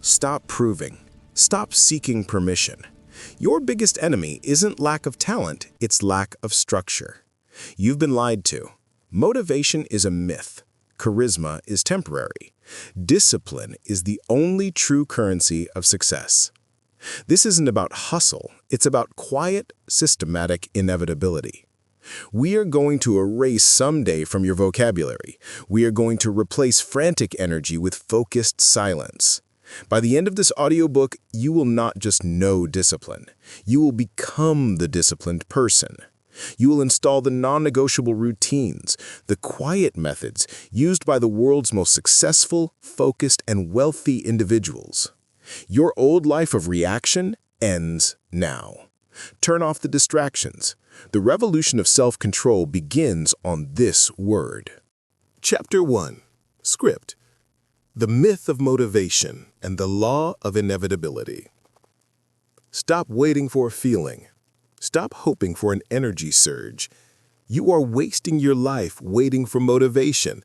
Stop proving. Stop seeking permission. Your biggest enemy isn't lack of talent, it's lack of structure. You've been lied to. Motivation is a myth. Charisma is temporary. Discipline is the only true currency of success. This isn't about hustle, it's about quiet, systematic inevitability. We are going to erase someday from your vocabulary. We are going to replace frantic energy with focused silence. By the end of this audiobook, you will not just know discipline. You will become the disciplined person. You will install the non-negotiable routines, the quiet methods used by the world's most successful, focused, and wealthy individuals. Your old life of reaction ends now. Turn off the distractions. The revolution of self-control begins on this word. Chapter 1. Script. The myth of motivation and the law of inevitability. Stop waiting for a feeling. Stop hoping for an energy surge. You are wasting your life waiting for motivation.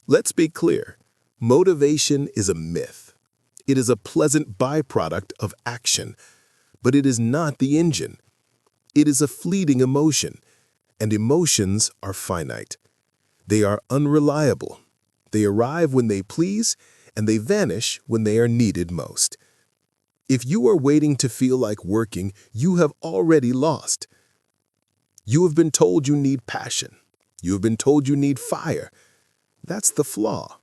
Let's be clear. Motivation is a myth. It is a pleasant byproduct of action, but it is not the engine. It is a fleeting emotion, and emotions are finite. They are unreliable. They arrive when they please, and they vanish when they are needed most. If you are waiting to feel like working, you have already lost. You have been told you need passion. You have been told you need fire. That's the flaw.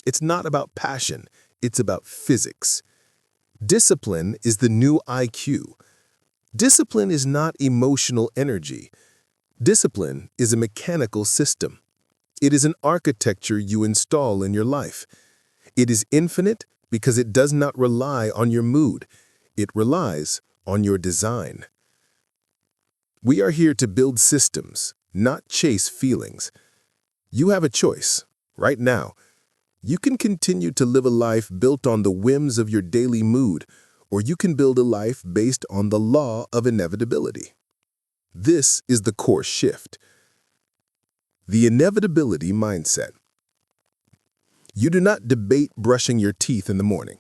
It's not about passion. It's about physics. Discipline is the new IQ. Discipline is not emotional energy. Discipline is a mechanical system. It is an architecture you install in your life. It is infinite because it does not rely on your mood. It relies on your design. We are here to build systems, not chase feelings. You have a choice. Right now, you can continue to live a life built on the whims of your daily mood, or you can build a life based on the law of inevitability. This is the core shift. The inevitability mindset. You do not debate brushing your teeth in the morning.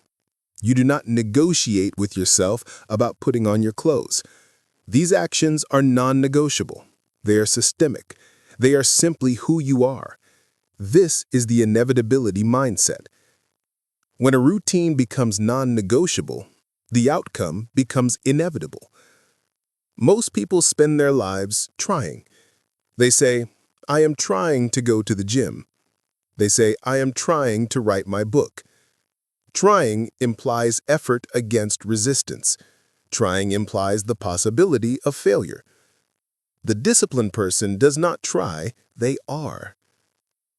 You do not negotiate with yourself about putting on your clothes. These actions are non-negotiable. They are systemic. They are simply who you are. This is the inevitability mindset. When a routine becomes non-negotiable, the outcome becomes inevitable. Most people spend their lives trying. They say, I am trying to go to the gym. They say, I am trying to write my book. Trying implies effort against resistance. Trying implies the possibility of failure. The disciplined person does not try, they are.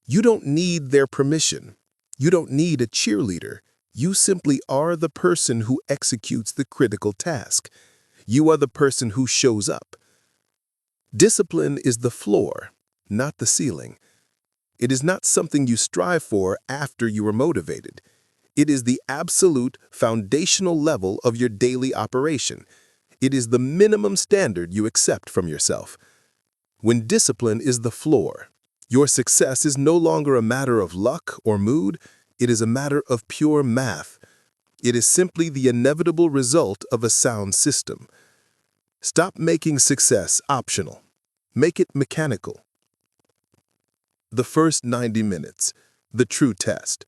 You don't need their permission. You don't need a cheerleader. You simply are the person who executes the critical task. You are the person who shows up. Discipline is the floor, not the ceiling. It is not something you strive for after you are motivated. It is the absolute foundational level of your daily operation. It is the minimum standard you accept from yourself. When discipline is the floor, your success is no longer a matter of luck or mood. It is a matter of pure math. It is simply the inevitable result of a sound system. Stop making success optional. Make it mechanical. The first 90 minutes, the true test.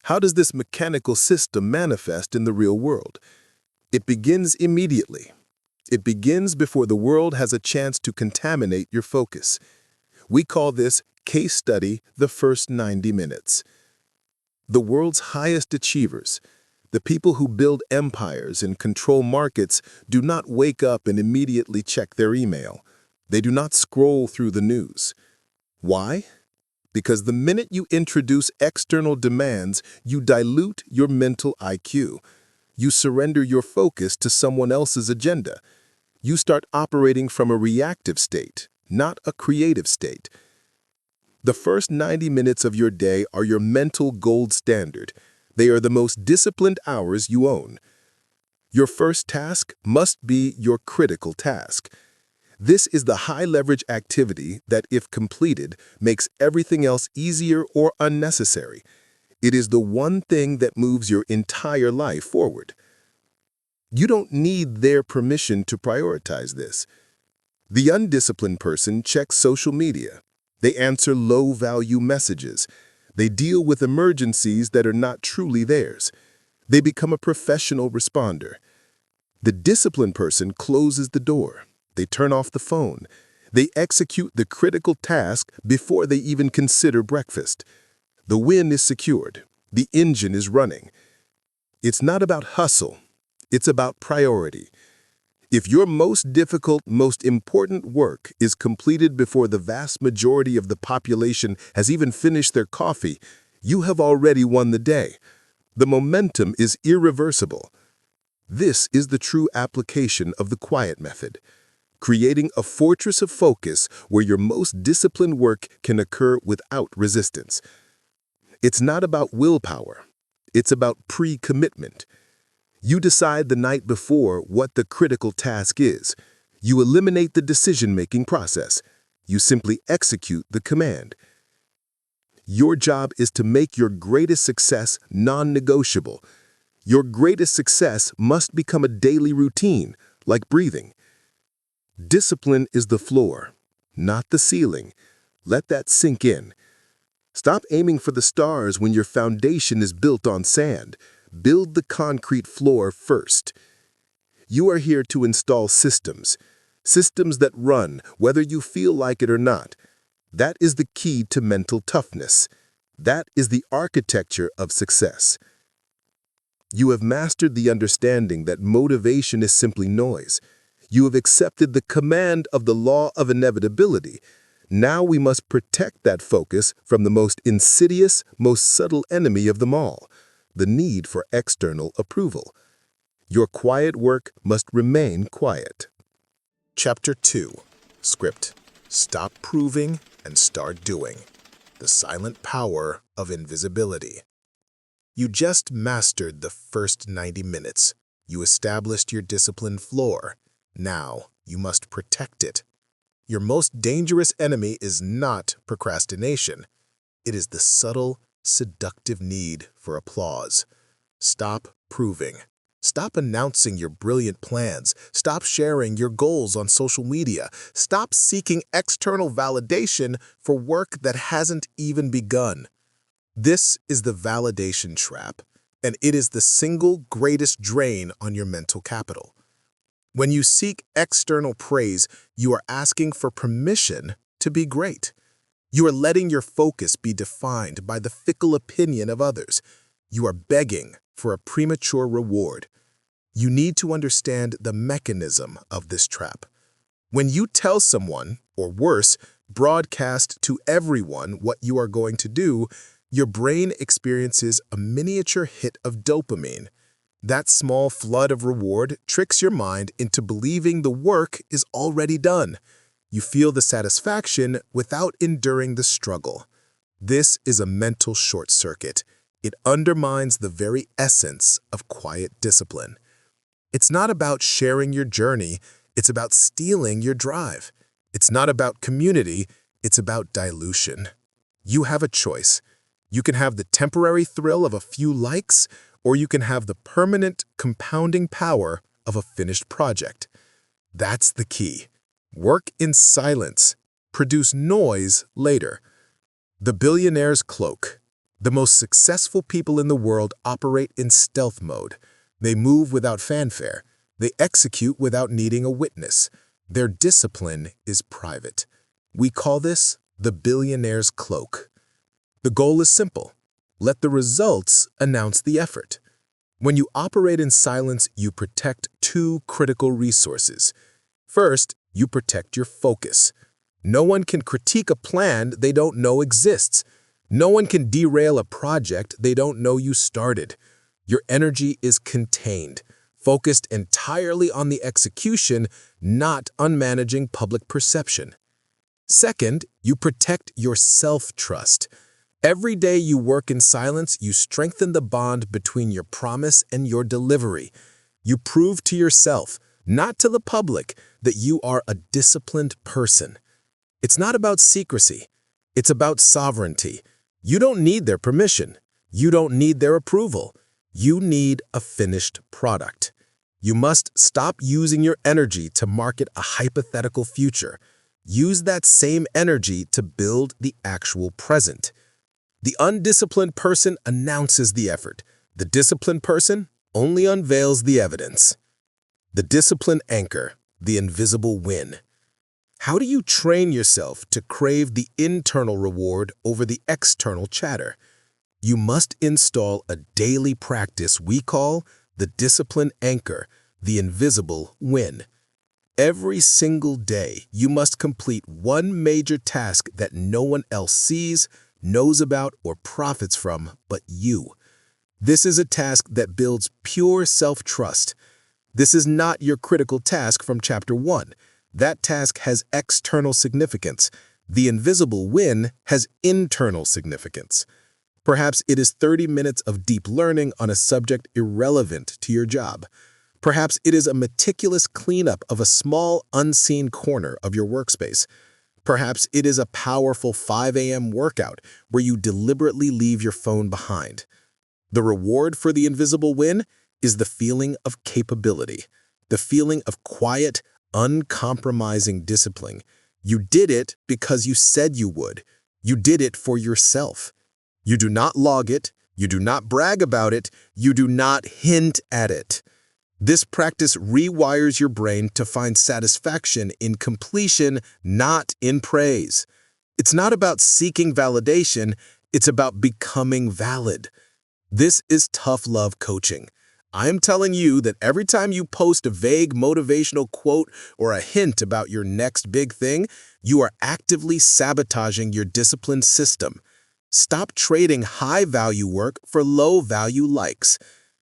How does this mechanical system manifest in the real world? It begins immediately. It begins before the world has a chance to contaminate your focus. We call this case study the first 90 minutes. The world's highest achievers, the people who build empires and control markets, do not wake up and immediately check their email. They do not scroll through the news. Why? Because the minute you introduce external demands, you dilute your mental IQ. You surrender your focus to someone else's agenda. You start operating from a reactive state, not a creative state. The first 90 minutes of your day are your mental gold standard. They are the most disciplined hours you own. Your first task must be your critical task. This is the high-leverage activity that, if completed, makes everything else easier or unnecessary. It is the one thing that moves your entire life forward. You don't need their permission to prioritize this. The undisciplined person checks social media. They answer low-value messages. They deal with emergencies that are not truly theirs. They become a professional responder. The disciplined person closes the door. They turn off the phone. They execute the critical task before they even consider breakfast. The win is secured. The engine is running. It's not about hustle. It's about priority. If your most difficult, most important work is completed before the vast majority of the population has even finished their coffee, you have already won the day. The momentum is irreversible. This is the true application of the quiet method, creating a fortress of focus where your most disciplined work can occur without resistance. It's not about willpower. It's about pre-commitment. You decide the night before what the critical task is. You eliminate the decision-making process. You simply execute the command. Your job is to make your greatest success non-negotiable. Your greatest success must become a daily routine, like breathing. Discipline is the floor, not the ceiling. Let that sink in. Stop aiming for the stars when your foundation is built on sand. Build the concrete floor first. You are here to install systems that run, whether you feel like it or not. That is the key to mental toughness. That is the architecture of success. You have mastered the understanding that motivation is simply noise. You have accepted the command of the law of inevitability. Now we must protect that focus from the most insidious, most subtle enemy of them all, the need for external approval. Your quiet work must remain quiet. Chapter 2. Script. Stop proving and start doing. The silent power of invisibility. You just mastered the first 90 minutes. You established your disciplined floor. Now you must protect it. Your most dangerous enemy is not procrastination. It is the subtle, seductive need for applause. Stop proving. Stop announcing your brilliant plans. Stop sharing your goals on social media. Stop seeking external validation for work that hasn't even begun. This is the validation trap, and it is the single greatest drain on your mental capital. When you seek external praise, you are asking for permission to be great. You are letting your focus be defined by the fickle opinion of others. You are begging for a premature reward. You need to understand the mechanism of this trap. When you tell someone, or worse, broadcast to everyone what you are going to do, your brain experiences a miniature hit of dopamine. That small flood of reward tricks your mind into believing the work is already done. You feel the satisfaction without enduring the struggle. This is a mental short circuit. It undermines the very essence of quiet discipline. It's not about sharing your journey, it's about stealing your drive. It's not about community, it's about dilution. You have a choice. You can have the temporary thrill of a few likes, or you can have the permanent, compounding power of a finished project. That's the key. Work in silence. Produce noise later. The billionaire's cloak. The most successful people in the world operate in stealth mode. They move without fanfare. They execute without needing a witness. Their discipline is private. We call this the billionaire's cloak. The goal is simple. Let the results announce the effort. When you operate in silence, you protect two critical resources. First, you protect your focus. No one can critique a plan they don't know exists. No one can derail a project they don't know you started. Your energy is contained, focused entirely on the execution, not on managing public perception. Second, you protect your self-trust. Every day you work in silence, you strengthen the bond between your promise and your delivery. You prove to yourself, not to the public, that you are a disciplined person. It's not about secrecy. It's about sovereignty. You don't need their permission. You don't need their approval. You need a finished product. You must stop using your energy to market a hypothetical future. Use that same energy to build the actual present. The undisciplined person announces the effort. The disciplined person only unveils the evidence. The discipline anchor, the invisible win. How do you train yourself to crave the internal reward over the external chatter? You must install a daily practice we call the discipline anchor, the invisible win. Every single day, you must complete one major task that no one else sees, knows about, or profits from but you. This is a task that builds pure self-trust. This is not your critical task from Chapter 1. That task has external significance. The invisible win has internal significance. Perhaps it is 30 minutes of deep learning on a subject irrelevant to your job. Perhaps it is a meticulous cleanup of a small, unseen corner of your workspace. Perhaps it is a powerful 5 a.m. workout where you deliberately leave your phone behind. The reward for the invisible win is the feeling of capability, the feeling of quiet, uncompromising discipline. You did it because you said you would. You did it for yourself. You do not log it. You do not brag about it. You do not hint at it. This practice rewires your brain to find satisfaction in completion, not in praise. It's not about seeking validation. It's about becoming valid. This is tough love coaching. I'm telling you that every time you post a vague motivational quote or a hint about your next big thing, you are actively sabotaging your discipline system. Stop trading high-value work for low-value likes.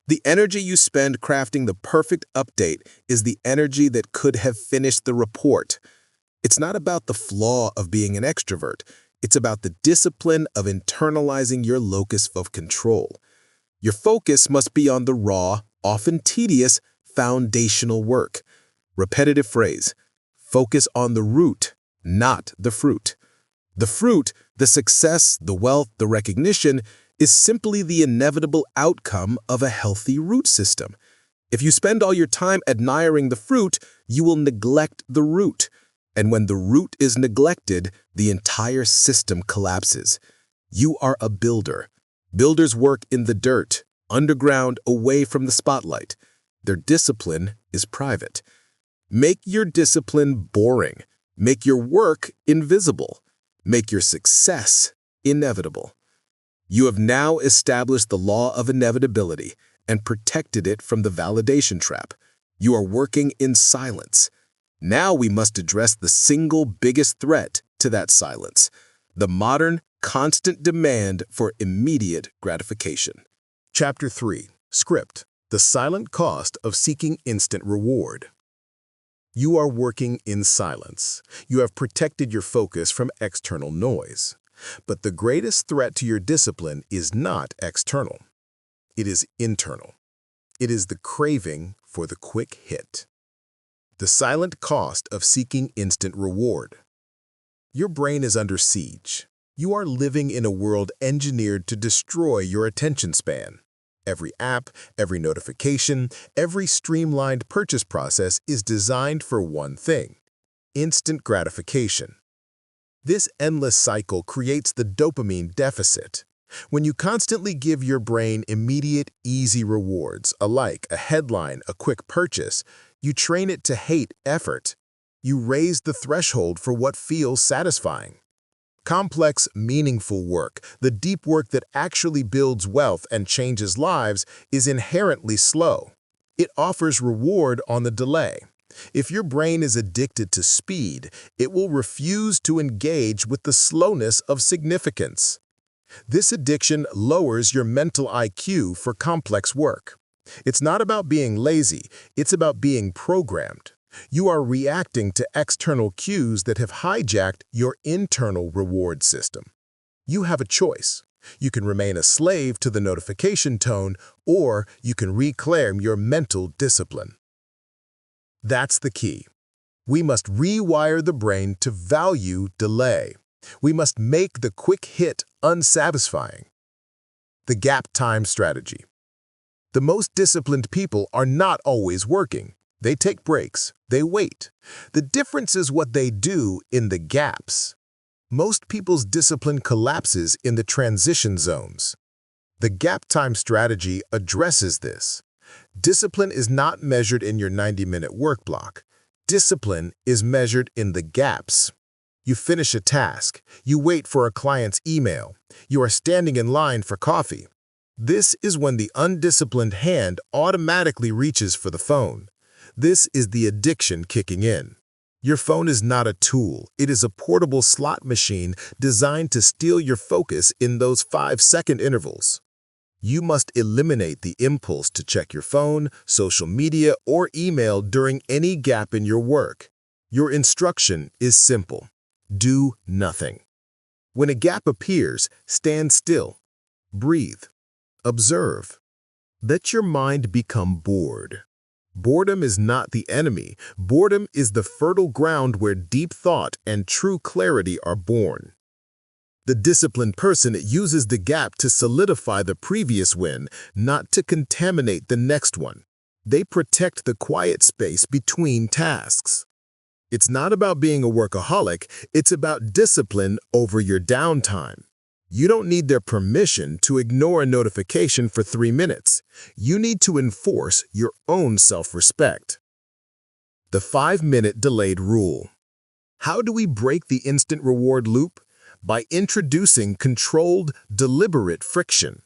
The energy you spend crafting the perfect update is the energy that could have finished the report. It's not about the flaw of being an extrovert. It's about the discipline of internalizing your locus of control. Your focus must be on the raw, often tedious, foundational work. Repetitive phrase. Focus on the root, not the fruit. The fruit, the success, the wealth, the recognition, is simply the inevitable outcome of a healthy root system. If you spend all your time admiring the fruit, you will neglect the root. And when the root is neglected, the entire system collapses. You are a builder. Builders work in the dirt, underground, away from the spotlight. Their discipline is private. Make your discipline boring. Make your work invisible. Make your success inevitable. You have now established the law of inevitability and protected it from the validation trap. You are working in silence. Now we must address the single biggest threat to that silence, the modern, constant demand for immediate gratification. Chapter 3. Script. The silent cost of seeking instant reward. You are working in silence. You have protected your focus from external noise. But the greatest threat to your discipline is not external. It is internal. It is the craving for the quick hit. The silent cost of seeking instant reward. Your brain is under siege. You are living in a world engineered to destroy your attention span. Every app, every notification, every streamlined purchase process is designed for one thing: instant gratification. This endless cycle creates the dopamine deficit. When you constantly give your brain immediate, easy rewards, like a headline, a quick purchase, you train it to hate effort. You raise the threshold for what feels satisfying. Complex, meaningful work, the deep work that actually builds wealth and changes lives, is inherently slow. It offers reward on the delay. If your brain is addicted to speed, it will refuse to engage with the slowness of significance. This addiction lowers your mental IQ for complex work. It's not about being lazy, it's about being programmed. You are reacting to external cues that have hijacked your internal reward system. You have a choice. You can remain a slave to the notification tone, or you can reclaim your mental discipline. That's the key. We must rewire the brain to value delay. We must make the quick hit unsatisfying. The gap time strategy. The most disciplined people are not always working. They take breaks. They wait. The difference is what they do in the gaps. Most people's discipline collapses in the transition zones. The gap time strategy addresses this. Discipline is not measured in your 90-minute work block. Discipline is measured in the gaps. You finish a task. You wait for a client's email. You are standing in line for coffee. This is when the undisciplined hand automatically reaches for the phone. This is the addiction kicking in. Your phone is not a tool. It is a portable slot machine designed to steal your focus in those 5-second intervals. You must eliminate the impulse to check your phone, social media, or email during any gap in your work. Your instruction is simple. Do nothing. When a gap appears, stand still. Breathe. Observe. Let your mind become bored. Boredom is not the enemy. Boredom is the fertile ground where deep thought and true clarity are born. The disciplined person uses the gap to solidify the previous win, not to contaminate the next one. They protect the quiet space between tasks. It's not about being a workaholic, it's about discipline over your downtime. You don't need their permission to ignore a notification for 3 minutes. You need to enforce your own self-respect. The 5-minute delayed rule. How do we break the instant reward loop? By introducing controlled, deliberate friction.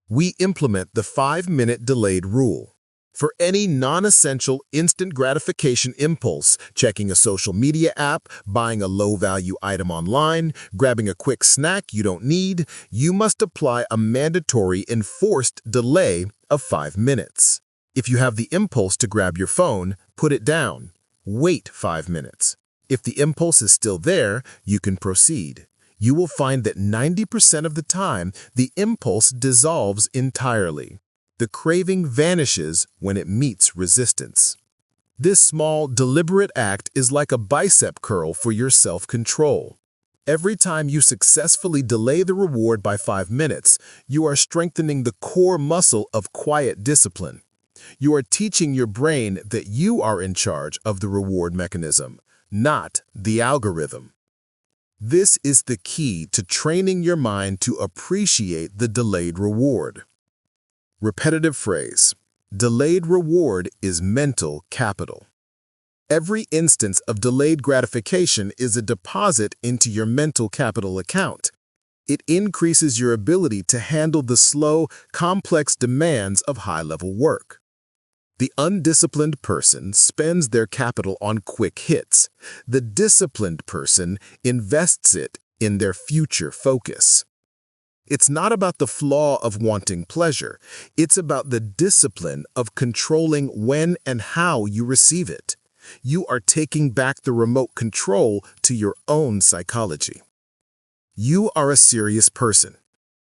We implement the 5-minute delayed rule. For any non-essential instant gratification impulse, checking a social media app, buying a low-value item online, grabbing a quick snack you don't need, you must apply a mandatory enforced delay of 5 minutes. If you have the impulse to grab your phone, put it down. Wait 5 minutes. If the impulse is still there, you can proceed. You will find that 90% of the time, the impulse dissolves entirely. The craving vanishes when it meets resistance. This small, deliberate act is like a bicep curl for your self-control. Every time you successfully delay the reward by 5 minutes, you are strengthening the core muscle of quiet discipline. You are teaching your brain that you are in charge of the reward mechanism, not the algorithm. This is the key to training your mind to appreciate the delayed reward. Repetitive phrase. Delayed reward is mental capital. Every instance of delayed gratification is a deposit into your mental capital account. It increases your ability to handle the slow, complex demands of high-level work. The undisciplined person spends their capital on quick hits. The disciplined person invests it in their future focus. It's not about the flaw of wanting pleasure. It's about the discipline of controlling when and how you receive it. You are taking back the remote control to your own psychology. You are a serious person.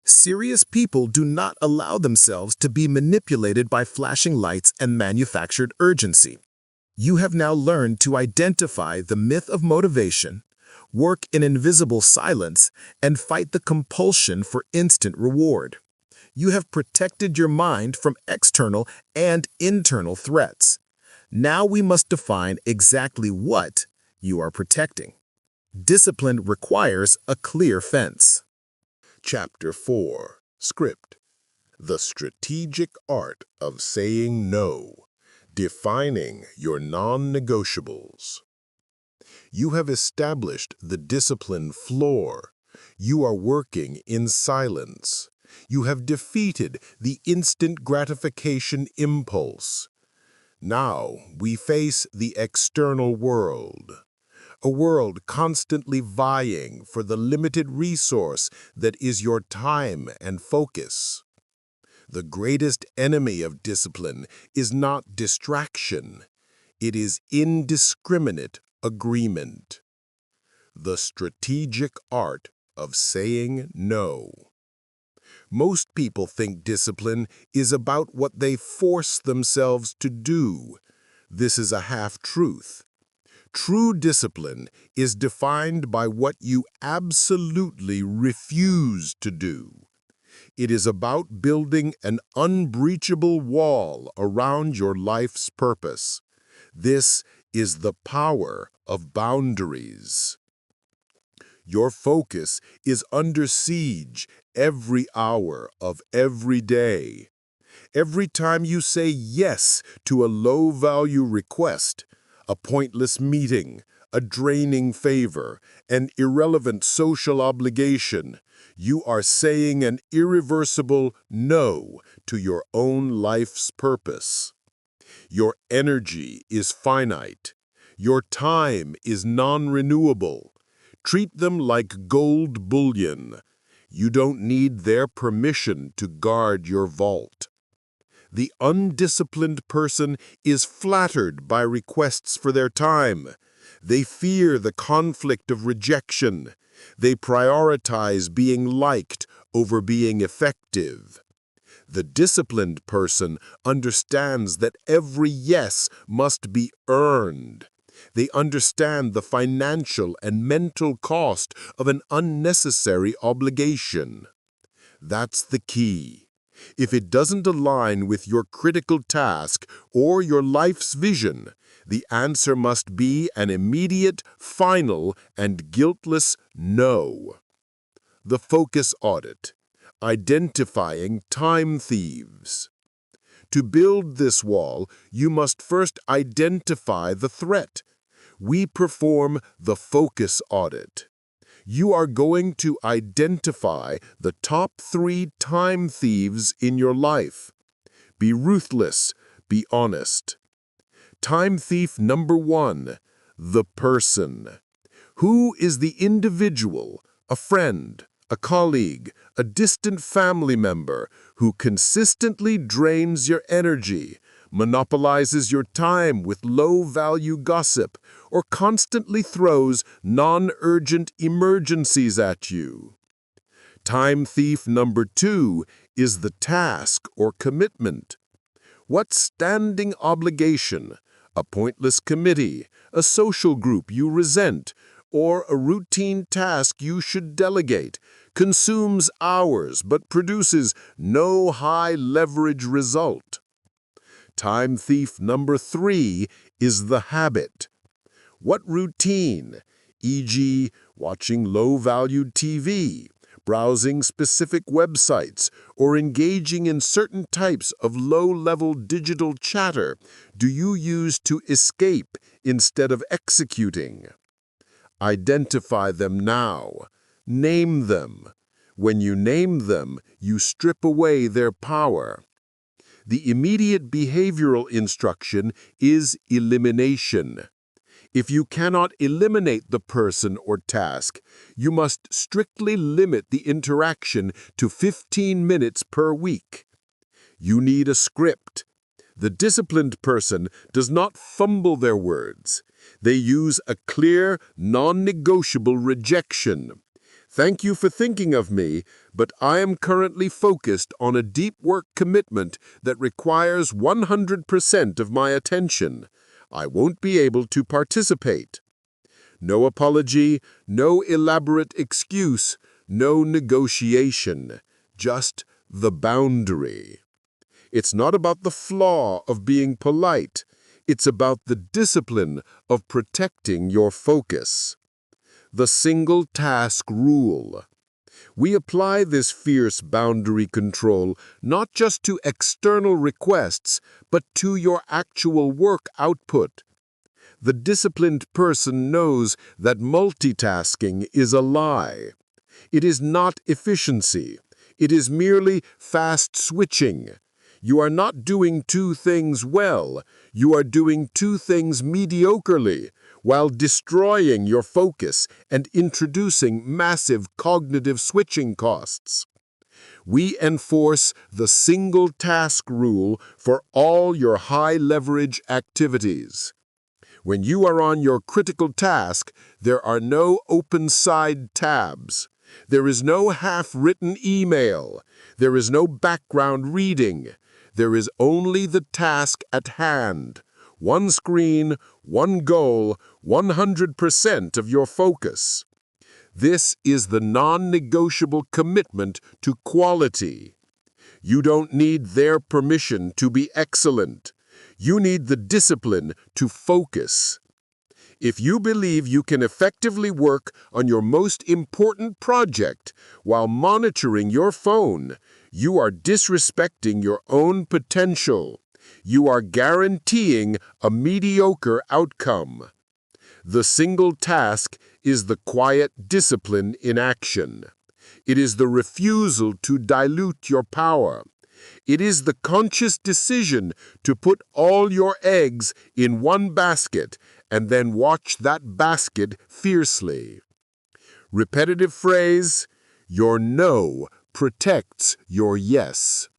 Serious people do not allow themselves to be manipulated by flashing lights and manufactured urgency. You have now learned to identify the myth of motivation, work in invisible silence, and fight the compulsion for instant reward. You have protected your mind from external and internal threats. Now we must define exactly what you are protecting. Discipline requires a clear fence. Chapter 4. Script. The strategic art of saying no. Defining your non-negotiables. You have established the discipline floor. You are working in silence. You have defeated the instant gratification impulse. Now we face the external world. A world constantly vying for the limited resource that is your time and focus. The greatest enemy of discipline is not distraction. It is indiscriminate agreement. The strategic art of saying no. Most people think discipline is about what they force themselves to do. This is a half-truth. True discipline is defined by what you absolutely refuse to do. It is about building an unbreachable wall around your life's purpose. This is the power of boundaries. Your focus is under siege every hour of every day. Every time you say yes to a low-value request, a pointless meeting, a draining favor, an irrelevant social obligation, you are saying an irreversible no to your own life's purpose. Your energy is finite. Your time is non-renewable. Treat them like gold bullion. You don't need their permission to guard your vault. The undisciplined person is flattered by requests for their time. They fear the conflict of rejection. They prioritize being liked over being effective. The disciplined person understands that every yes must be earned. They understand the financial and mental cost of an unnecessary obligation. That's the key. If it doesn't align with your critical task or your life's vision, the answer must be an immediate, final, and guiltless no. The focus audit. Identifying time thieves. To build this wall, you must first identify the threat. We perform the focus audit. You are going to identify the top 3 time thieves in your life. Be ruthless, be honest. Time thief number 1, the person. Who is the individual, a friend, a colleague, a distant family member who consistently drains your energy, monopolizes your time with low-value gossip, or constantly throws non-urgent emergencies at you? Time thief number 2 is the task or commitment. What standing obligation, a pointless committee, a social group you resent, or a routine task you should delegate, consumes hours but produces no high-leverage result? Time thief number 3 is the habit. What routine, e.g., watching low-valued TV, browsing specific websites, or engaging in certain types of low-level digital chatter, do you use to escape instead of executing? Identify them now. Name them. When you name them, you strip away their power. The immediate behavioral instruction is elimination. If you cannot eliminate the person or task, you must strictly limit the interaction to 15 minutes per week. You need a script. The disciplined person does not fumble their words. They use a clear, non-negotiable rejection. Thank you for thinking of me, but I am currently focused on a deep work commitment that requires 100% of my attention. I won't be able to participate. No apology, no elaborate excuse, no negotiation, just the boundary. It's not about the flaw of being polite. It's about the discipline of protecting your focus. The single task rule. We apply this fierce boundary control not just to external requests, but to your actual work output. The disciplined person knows that multitasking is a lie. It is not efficiency. It is merely fast switching. You are not doing 2 things well. You are doing 2 things mediocrely, while destroying your focus and introducing massive cognitive switching costs. We enforce the single task rule for all your high-leverage activities. When you are on your critical task, there are no open side tabs. There is no half-written email. There is no background reading. There is only the task at hand. One screen, one goal, 100% of your focus. This is the non-negotiable commitment to quality. You don't need their permission to be excellent. You need the discipline to focus. If you believe you can effectively work on your most important project while monitoring your phone, you are disrespecting your own potential. You are guaranteeing a mediocre outcome. The single task is the quiet discipline in action. It is the refusal to dilute your power. It is the conscious decision to put all your eggs in one basket and then watch that basket fiercely. Repetitive phrase, your no protects your yes.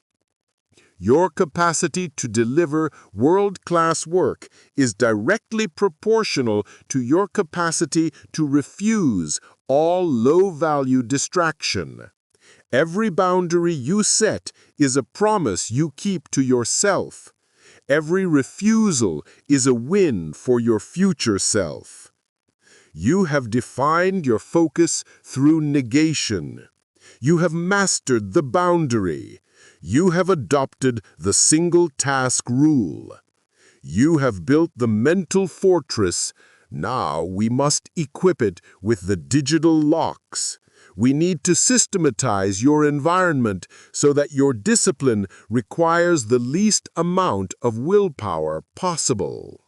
Your capacity to deliver world-class work is directly proportional to your capacity to refuse all low-value distraction. Every boundary you set is a promise you keep to yourself. Every refusal is a win for your future self. You have defined your focus through negation. You have mastered the boundary. You have adopted the single-task rule. You have built the mental fortress. Now we must equip it with the digital locks. We need to systematize your environment so that your discipline requires the least amount of willpower possible.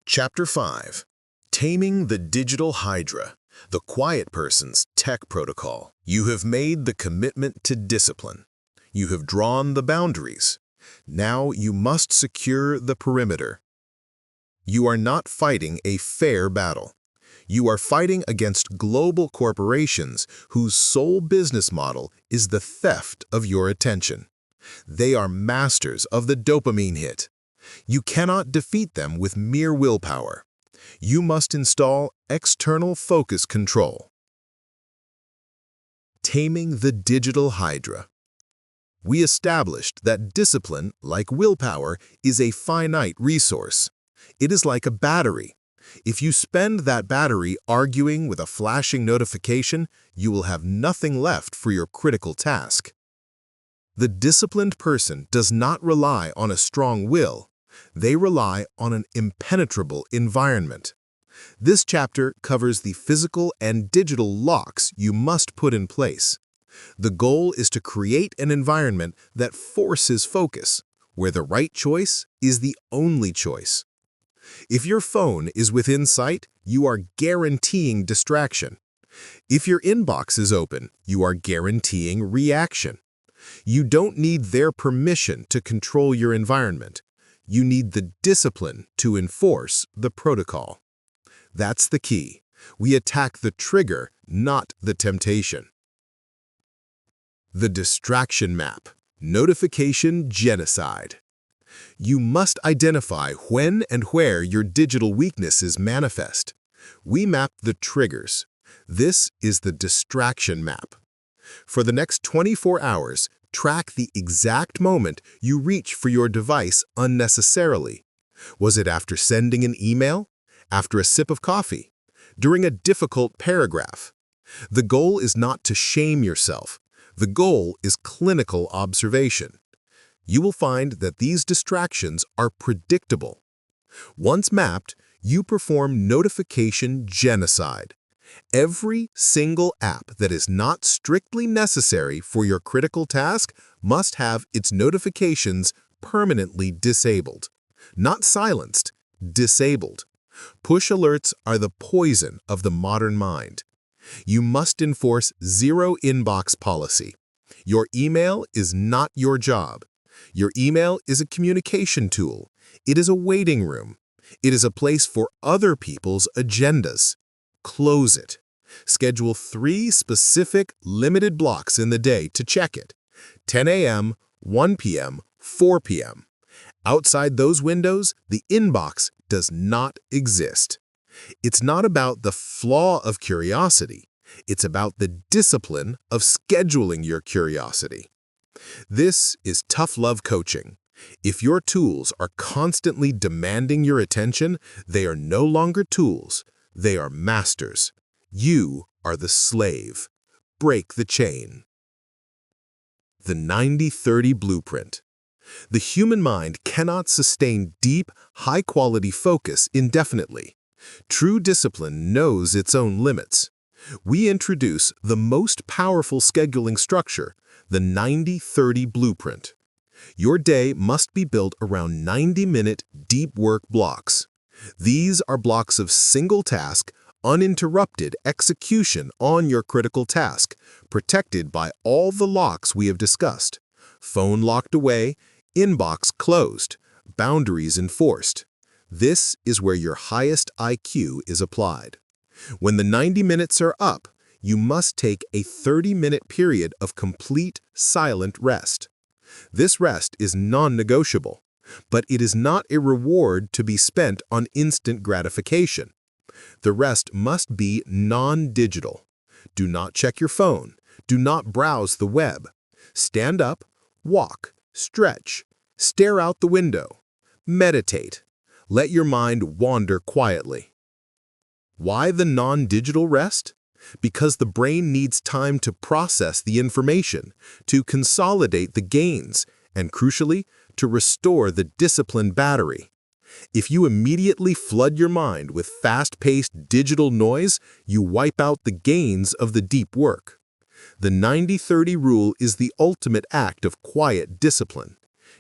Chapter 5. Taming the Digital Hydra, the quiet person's tech protocol. You have made the commitment to discipline. You have drawn the boundaries. Now you must secure the perimeter. You are not fighting a fair battle. You are fighting against global corporations whose sole business model is the theft of your attention. They are masters of the dopamine hit. You cannot defeat them with mere willpower. You must install external focus control. Taming the Digital Hydra. We established that discipline, like willpower, is a finite resource. It is like a battery. If you spend that battery arguing with a flashing notification, you will have nothing left for your critical task. The disciplined person does not rely on a strong will. They rely on an impenetrable environment. This chapter covers the physical and digital locks you must put in place. The goal is to create an environment that forces focus, where the right choice is the only choice. If your phone is within sight, you are guaranteeing distraction. If your inbox is open, you are guaranteeing reaction. You don't need their permission to control your environment. You need the discipline to enforce the protocol. That's the key. We attack the trigger, not the temptation. The distraction map. Notification genocide. You must identify when and where your digital weaknesses manifest. We map the triggers. This is the distraction map. For the next 24 hours, track the exact moment you reach for your device unnecessarily. Was it after sending an email? After a sip of coffee? During a difficult paragraph? The goal is not to shame yourself. The goal is clinical observation. You will find that these distractions are predictable. Once mapped, you perform notification genocide. Every single app that is not strictly necessary for your critical task must have its notifications permanently disabled. Not silenced, disabled. Push alerts are the poison of the modern mind. You must enforce zero inbox policy. Your email is not your job. Your email is a communication tool. It is a waiting room. It is a place for other people's agendas. Close it. Schedule 3 specific, limited blocks in the day to check it. 10 a.m., 1 p.m., 4 p.m. Outside those windows, the inbox does not exist. It's not about the flaw of curiosity. It's about the discipline of scheduling your curiosity. This is tough love coaching. If your tools are constantly demanding your attention, they are no longer tools. They are masters. You are the slave. Break the chain. The 90-30 blueprint. The human mind cannot sustain deep, high-quality focus indefinitely. True discipline knows its own limits. We introduce the most powerful scheduling structure, the 90-30 blueprint. Your day must be built around 90-minute deep work blocks. These are blocks of single-task, uninterrupted execution on your critical task, protected by all the locks we have discussed. Phone locked away, inbox closed, boundaries enforced. This is where your highest IQ is applied. When the 90 minutes are up, you must take a 30-minute period of complete, silent rest. This rest is non-negotiable, but it is not a reward to be spent on instant gratification. The rest must be non-digital. Do not check your phone. Do not browse the web. Stand up, walk, stretch, stare out the window. Meditate. Let your mind wander quietly. Why the non-digital rest? Because the brain needs time to process the information, to consolidate the gains, and crucially, to restore the discipline battery. If you immediately flood your mind with fast-paced digital noise, you wipe out the gains of the deep work. The 90-30 rule is the ultimate act of quiet discipline.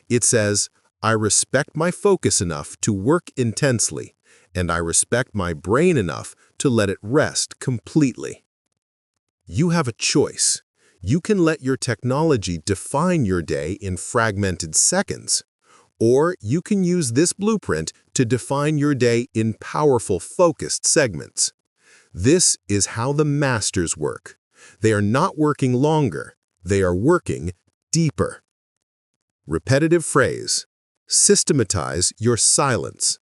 It says, I respect my focus enough to work intensely, and I respect my brain enough to let it rest completely. You have a choice. You can let your technology define your day in fragmented seconds, or you can use this blueprint to define your day in powerful, focused segments. This is how the masters work. They are not working longer. They are working deeper. Repetitive phrase. Systematize your silence.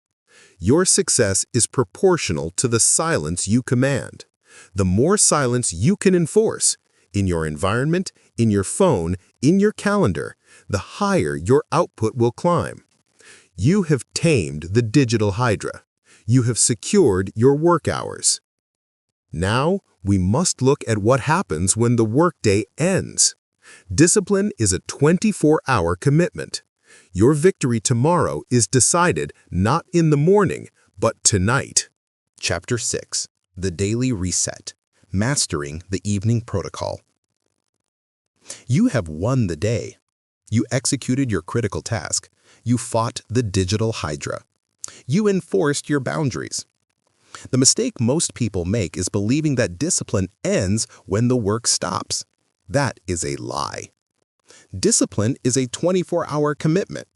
Your success is proportional to the silence you command. The more silence you can enforce, in your environment, in your phone, in your calendar, the higher your output will climb. You have tamed the digital hydra. You have secured your work hours. Now, we must look at what happens when the workday ends. Discipline is a 24-hour commitment. Your victory tomorrow is decided not in the morning, but tonight. Chapter 6. The Daily Reset. Mastering the Evening Protocol. You have won the day. You executed your critical task. You fought the digital hydra. You enforced your boundaries. The mistake most people make is believing that discipline ends when the work stops. That is a lie. Discipline is a 24-hour commitment.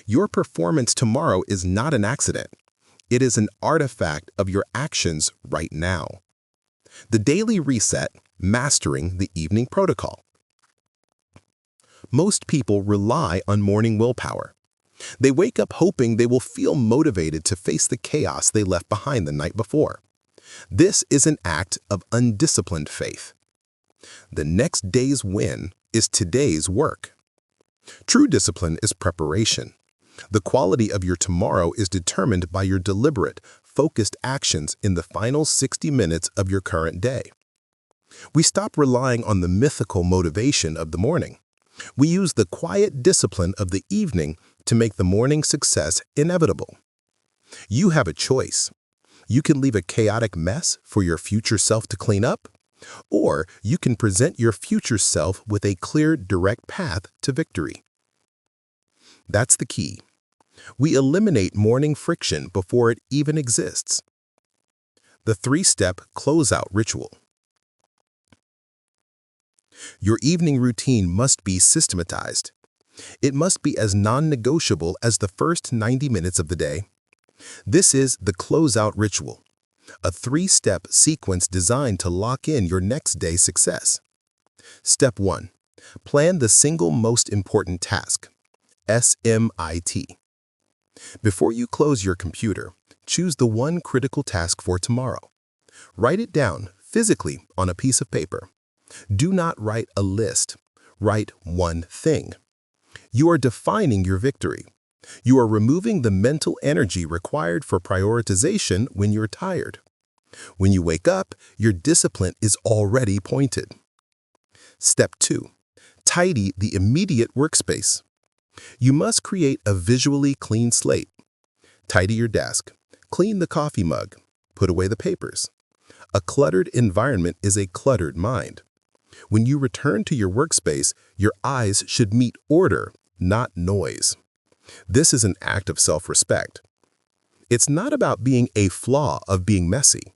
Your performance tomorrow is not an accident. It is an artifact of your actions right now. The Daily Reset, Mastering the Evening Protocol. Most people rely on morning willpower. They wake up hoping they will feel motivated to face the chaos they left behind the night before. This is an act of undisciplined faith. The next day's win is today's work. True discipline is preparation. The quality of your tomorrow is determined by your deliberate, focused actions in the final 60 minutes of your current day. We stop relying on the mythical motivation of the morning. We use the quiet discipline of the evening to make the morning success inevitable. You have a choice. You can leave a chaotic mess for your future self to clean up, or you can present your future self with a clear, direct path to victory. That's the key. We eliminate morning friction before it even exists. The 3-step closeout ritual. Your evening routine must be systematized. It must be as non-negotiable as the first 90 minutes of the day. This is the closeout ritual, a 3-step sequence designed to lock in your next day's success. Step 1. Plan the single most important task, SMIT. Before you close your computer, choose the one critical task for tomorrow. Write it down physically on a piece of paper. Do not write a list. Write one thing. You are defining your victory. You are removing the mental energy required for prioritization when you're tired. When you wake up, your discipline is already pointed. Step 2. Tidy the immediate workspace. You must create a visually clean slate. Tidy your desk. Clean the coffee mug. Put away the papers. A cluttered environment is a cluttered mind. When you return to your workspace, your eyes should meet order, not noise. This is an act of self-respect. It's not about being a flaw of being messy.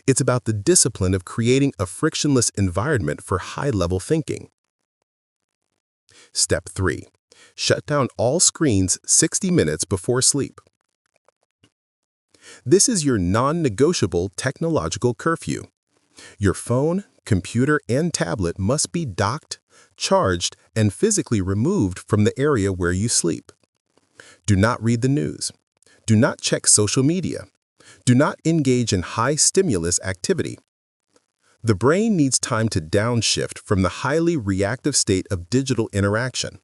It's about the discipline of creating a frictionless environment for high-level thinking. Step 3. Shut down all screens 60 minutes before sleep. This is your non-negotiable technological curfew. Your phone, computer, and tablet must be docked, charged, and physically removed from the area where you sleep. Do not read the news. Do not check social media. Do not engage in high-stimulus activity. The brain needs time to downshift from the highly reactive state of digital interaction.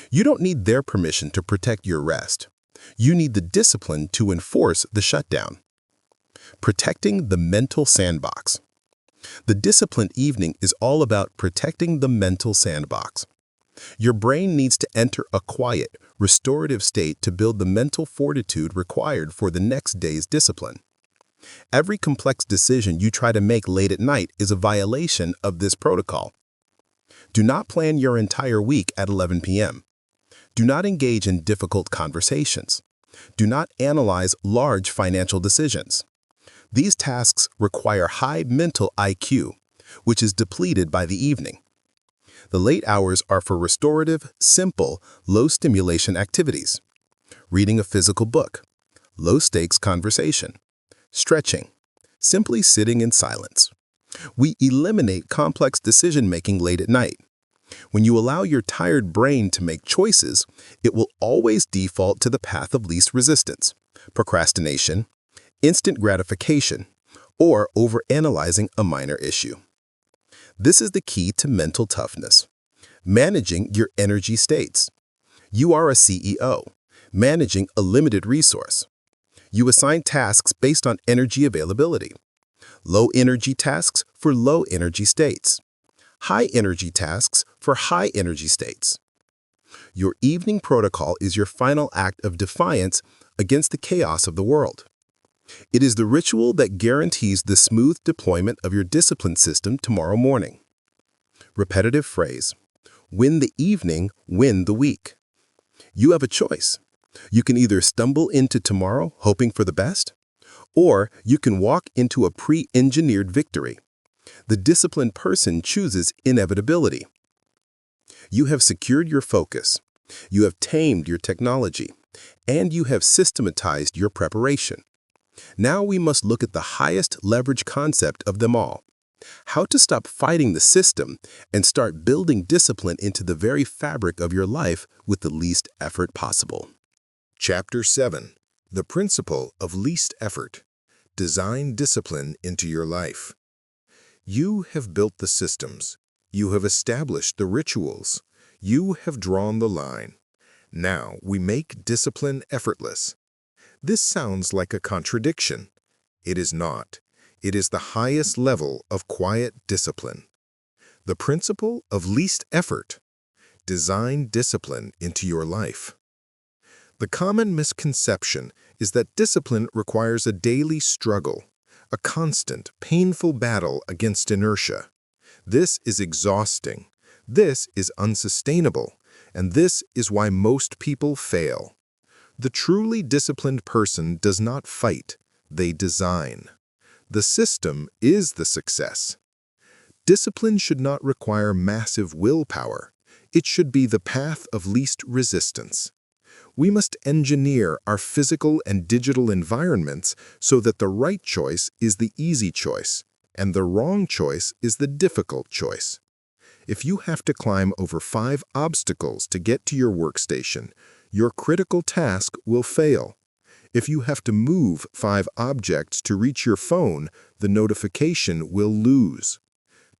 You don't need their permission to protect your rest. You need the discipline to enforce the shutdown. Protecting the mental sandbox. The disciplined evening is all about protecting the mental sandbox. Your brain needs to enter a quiet, restorative state to build the mental fortitude required for the next day's discipline. Every complex decision you try to make late at night is a violation of this protocol. Do not plan your entire week at 11 p.m. Do not engage in difficult conversations. Do not analyze large financial decisions. These tasks require high mental IQ, which is depleted by the evening. The late hours are for restorative, simple, low-stimulation activities. Reading a physical book, low-stakes conversation, stretching, simply sitting in silence. We eliminate complex decision-making late at night. When you allow your tired brain to make choices, it will always default to the path of least resistance, procrastination, instant gratification, or overanalyzing a minor issue. This is the key to mental toughness. Managing your energy states. You are a CEO, managing a limited resource. You assign tasks based on energy availability. Low-energy tasks for low-energy states. High-energy tasks for high-energy states. Your evening protocol is your final act of defiance against the chaos of the world. It is the ritual that guarantees the smooth deployment of your discipline system tomorrow morning. Repetitive phrase. Win the evening, win the week. You have a choice. You can either stumble into tomorrow hoping for the best, or you can walk into a pre-engineered victory. The disciplined person chooses inevitability. You have secured your focus. You have tamed your technology, and you have systematized your preparation. Now we must look at the highest leverage concept of them all. How to stop fighting the system and start building discipline into the very fabric of your life with the least effort possible. Chapter 7. The Principle of Least Effort. Design discipline into your life. You have built the systems. You have established the rituals. You have drawn the line. Now we make discipline effortless. This sounds like a contradiction. It is not. It is the highest level of quiet discipline. The principle of least effort. Design discipline into your life. The common misconception is that discipline requires a daily struggle, a constant, painful battle against inertia. This is exhausting. This is unsustainable. And this is why most people fail. The truly disciplined person does not fight, they design. The system is the success. Discipline should not require massive willpower. It should be the path of least resistance. We must engineer our physical and digital environments so that the right choice is the easy choice, and the wrong choice is the difficult choice. If you have to climb over 5 obstacles to get to your workstation, your critical task will fail. If you have to move 5 objects to reach your phone, the notification will lose.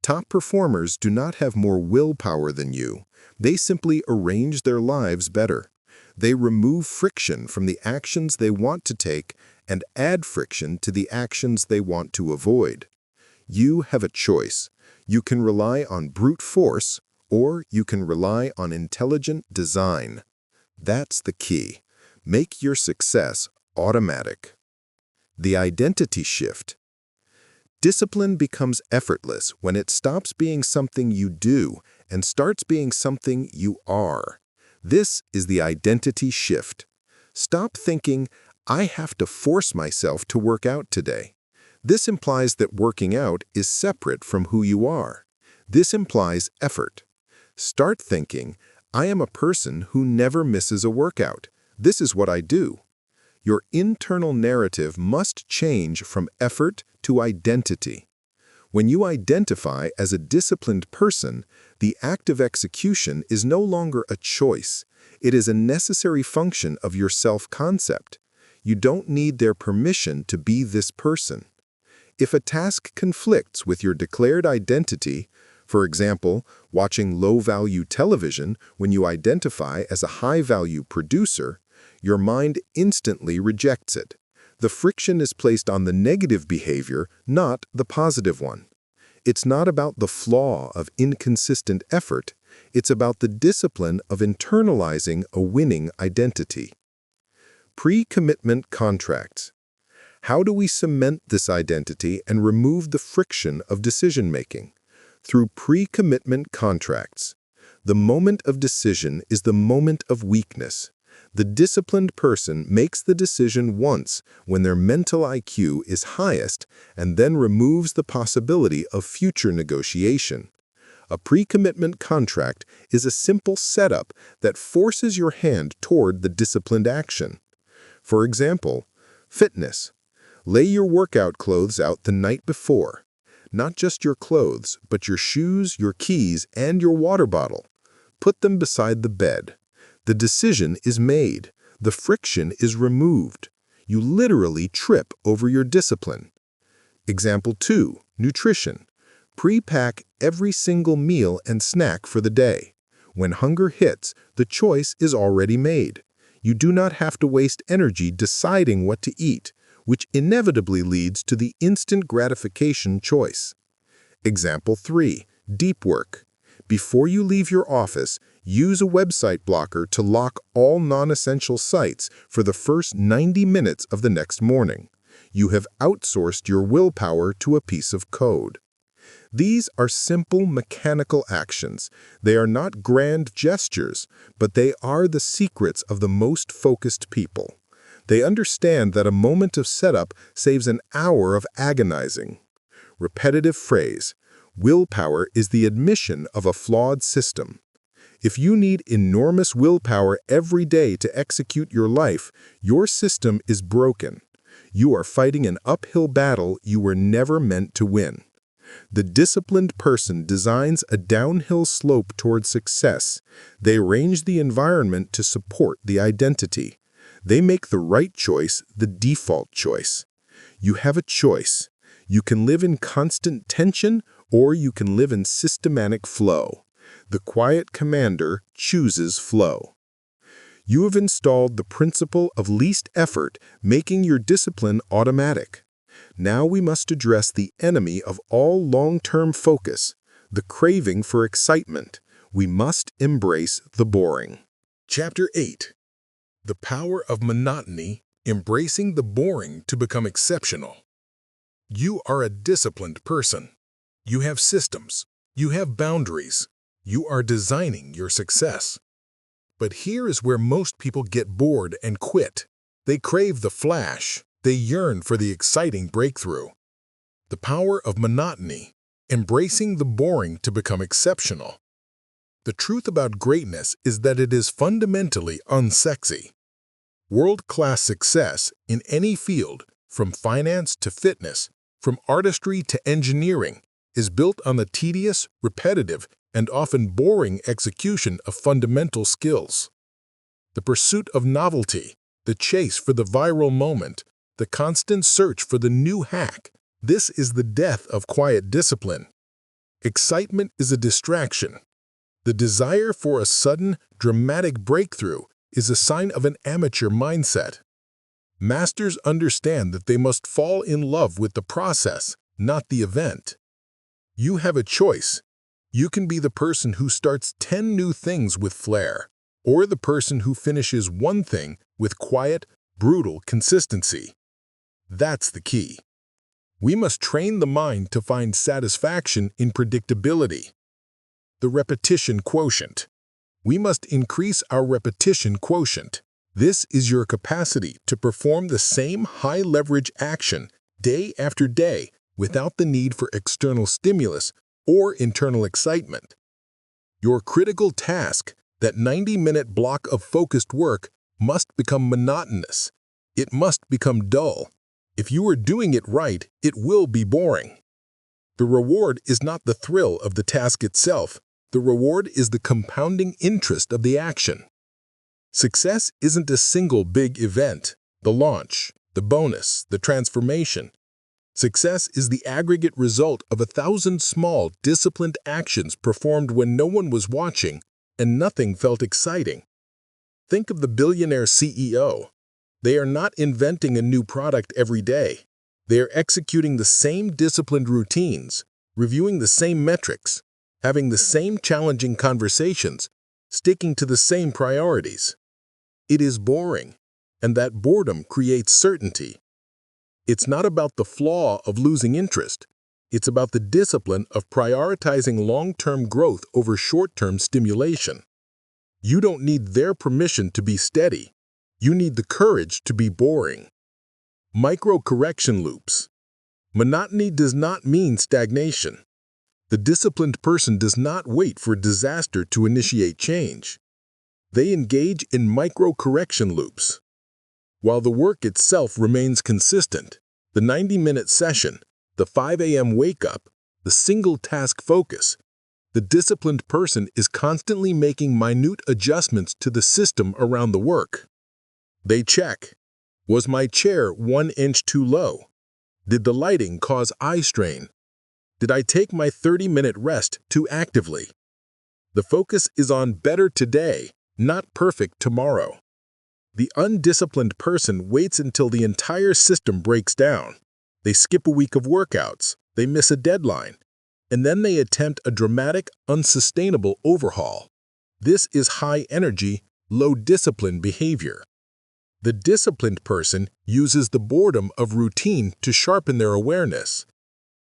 Top performers do not have more willpower than you. They simply arrange their lives better. They remove friction from the actions they want to take and add friction to the actions they want to avoid. You have a choice. You can rely on brute force, or you can rely on intelligent design. That's the key. Make your success automatic. The identity shift. Discipline becomes effortless when it stops being something you do and starts being something you are. This is the identity shift. Stop thinking, I have to force myself to work out today. This implies that working out is separate from who you are. This implies effort. Start thinking, I am a person who never misses a workout. This is what I do. Your internal narrative must change from effort to identity. When you identify as a disciplined person, the act of execution is no longer a choice. It is a necessary function of your self-concept. You don't need their permission to be this person. If a task conflicts with your declared identity, for example, watching low-value television when you identify as a high-value producer, your mind instantly rejects it. The friction is placed on the negative behavior, not the positive one. It's not about the flaw of inconsistent effort. It's about the discipline of internalizing a winning identity. Pre-commitment contracts. How do we cement this identity and remove the friction of decision-making? Through pre-commitment contracts. The moment of decision is the moment of weakness. The disciplined person makes the decision once when their mental IQ is highest and then removes the possibility of future negotiation. A pre-commitment contract is a simple setup that forces your hand toward the disciplined action. For example, fitness. Lay your workout clothes out the night before. Not just your clothes, but your shoes, your keys, and your water bottle. Put them beside the bed. The decision is made. The friction is removed. You literally trip over your discipline. Example 2, nutrition. Pre-pack every single meal and snack for the day. When hunger hits, the choice is already made. You do not have to waste energy deciding what to eat, which inevitably leads to the instant gratification choice. Example 3, deep work. Before you leave your office, use a website blocker to lock all non-essential sites for the first 90 minutes of the next morning. You have outsourced your willpower to a piece of code. These are simple mechanical actions. They are not grand gestures, but they are the secrets of the most focused people. They understand that a moment of setup saves an hour of agonizing. Repetitive phrase. Willpower is the admission of a flawed system. If you need enormous willpower every day to execute your life, your system is broken. You are fighting an uphill battle you were never meant to win. The disciplined person designs a downhill slope toward success. They arrange the environment to support the identity. They make the right choice the default choice. You have a choice. You can live in constant tension, or you can live in systematic flow. The quiet commander chooses flow. You have installed the principle of least effort, making your discipline automatic. Now we must address the enemy of all long-term focus, the craving for excitement. We must embrace the boring. Chapter 8. The Power of Monotony, Embracing the Boring to Become Exceptional. You are a disciplined person. You have systems. You have boundaries. You are designing your success. But here is where most people get bored and quit. They crave the flash. They yearn for the exciting breakthrough. The power of monotony, embracing the boring to become exceptional. The truth about greatness is that it is fundamentally unsexy. World-class success in any field, from finance to fitness, from artistry to engineering, is built on the tedious, repetitive, and often boring execution of fundamental skills. The pursuit of novelty, the chase for the viral moment, the constant search for the new hack, this is the death of quiet discipline. Excitement is a distraction. The desire for a sudden, dramatic breakthrough is a sign of an amateur mindset. Masters understand that they must fall in love with the process, not the event. You have a choice. You can be the person who starts 10 new things with flair, or the person who finishes one thing with quiet, brutal consistency. That's the key. We must train the mind to find satisfaction in predictability. The repetition quotient. We must increase our repetition quotient. This is your capacity to perform the same high-leverage action day after day without the need for external stimulus or internal excitement. Your critical task, that 90-minute block of focused work, must become monotonous. It must become dull. If you are doing it right, it will be boring. The reward is not the thrill of the task itself. The reward is the compounding interest of the action. Success isn't a single big event, the launch, the bonus, the transformation. Success is the aggregate result of 1,000 small, disciplined actions performed when no one was watching and nothing felt exciting. Think of the billionaire CEO. They are not inventing a new product every day. They are executing the same disciplined routines, reviewing the same metrics, having the same challenging conversations, sticking to the same priorities. It is boring, and that boredom creates certainty. It's not about the flaw of losing interest. It's about the discipline of prioritizing long-term growth over short-term stimulation. You don't need their permission to be steady. You need the courage to be boring. Micro-correction loops. Monotony does not mean stagnation. The disciplined person does not wait for disaster to initiate change. They engage in micro-correction loops. While the work itself remains consistent, the 90-minute session, the 5 a.m. wake-up, the single-task focus, the disciplined person is constantly making minute adjustments to the system around the work. They check. Was my chair 1 inch too low? Did the lighting cause eye strain? Did I take my 30-minute rest too actively? The focus is on better today, not perfect tomorrow. The undisciplined person waits until the entire system breaks down. They skip a week of workouts, they miss a deadline, and then they attempt a dramatic, unsustainable overhaul. This is high-energy, low-discipline behavior. The disciplined person uses the boredom of routine to sharpen their awareness.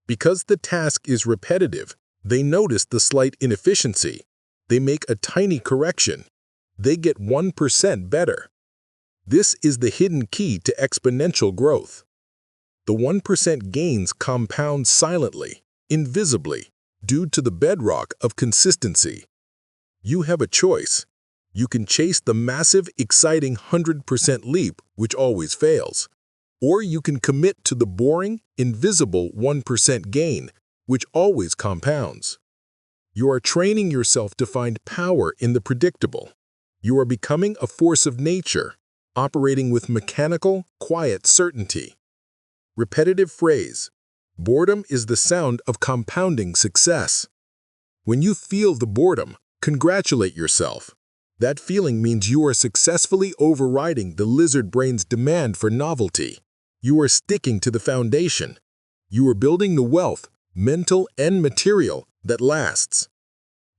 Because the task is repetitive, they notice the slight inefficiency. They make a tiny correction. They get 1% better. This is the hidden key to exponential growth. The 1% gains compound silently, invisibly, due to the bedrock of consistency. You have a choice. You can chase the massive, exciting 100% leap, which always fails. Or you can commit to the boring, invisible 1% gain, which always compounds. You are training yourself to find power in the predictable. You are becoming a force of nature, operating with mechanical, quiet certainty. Repetitive phrase. Boredom is the sound of compounding success. When you feel the boredom, congratulate yourself. That feeling means you are successfully overriding the lizard brain's demand for novelty. You are sticking to the foundation. You are building the wealth, mental and material, that lasts.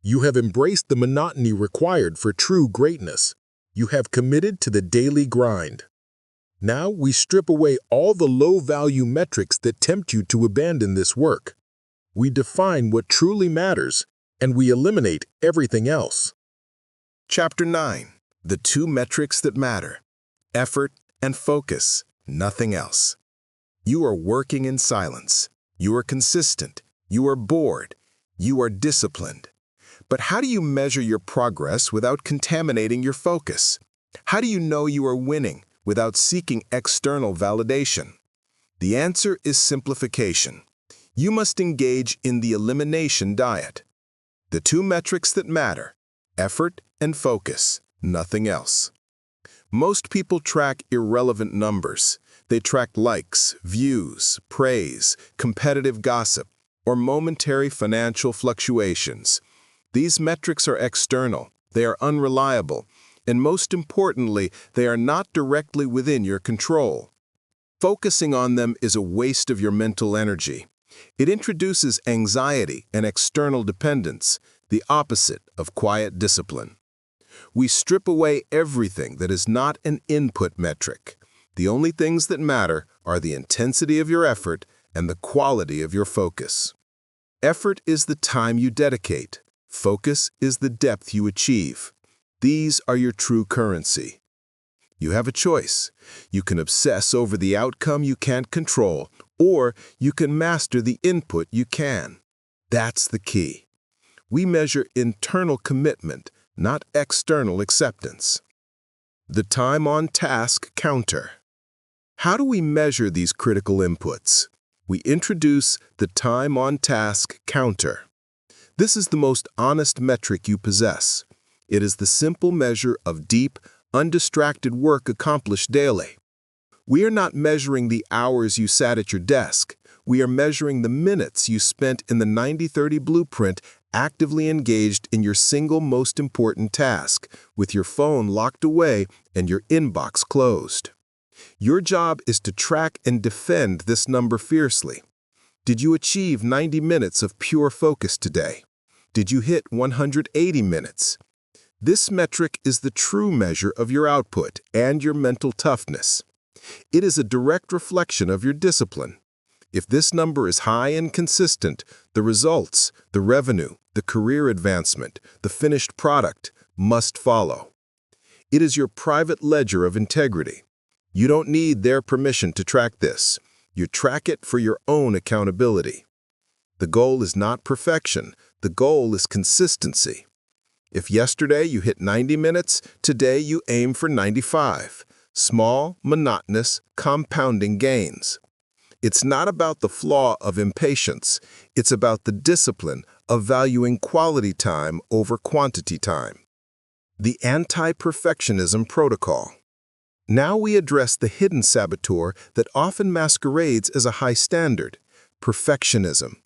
You have embraced the monotony required for true greatness. You have committed to the daily grind. Now we strip away all the low-value metrics that tempt you to abandon this work. We define what truly matters, and we eliminate everything else. Chapter 9. The 2 metrics that matter. Effort and focus, nothing else. You are working in silence. You are consistent. You are bored. You are disciplined. But how do you measure your progress without contaminating your focus? How do you know you are winning without seeking external validation? The answer is simplification. You must engage in the elimination diet. The 2 metrics that matter. Effort and focus, nothing else. Most people track irrelevant numbers. They track likes, views, praise, competitive gossip, or momentary financial fluctuations. These metrics are external. They are unreliable. And most importantly, they are not directly within your control. Focusing on them is a waste of your mental energy. It introduces anxiety and external dependence, the opposite of quiet discipline. We strip away everything that is not an input metric. The only things that matter are the intensity of your effort and the quality of your focus. Effort is the time you dedicate. Focus is the depth you achieve. These are your true currency. You have a choice. You can obsess over the outcome you can't control, or you can master the input you can. That's the key. We measure internal commitment, not external acceptance. The time on task counter. How do we measure these critical inputs? We introduce the time on task counter. This is the most honest metric you possess. It is the simple measure of deep, undistracted work accomplished daily. We are not measuring the hours you sat at your desk. We are measuring the minutes you spent in the 90-30 blueprint, actively engaged in your single most important task, with your phone locked away and your inbox closed. Your job is to track and defend this number fiercely. Did you achieve 90 minutes of pure focus today? Did you hit 180 minutes? This metric is the true measure of your output and your mental toughness. It is a direct reflection of your discipline. If this number is high and consistent, the results, the revenue, the career advancement, the finished product must follow. It is your private ledger of integrity. You don't need their permission to track this. You track it for your own accountability. The goal is not perfection. The goal is consistency. If yesterday you hit 90 minutes, today you aim for 95. Small, monotonous, compounding gains. It's not about the flaw of impatience. It's about the discipline of valuing quality time over quantity time. The anti-perfectionism protocol. Now we address the hidden saboteur that often masquerades as a high standard: perfectionism.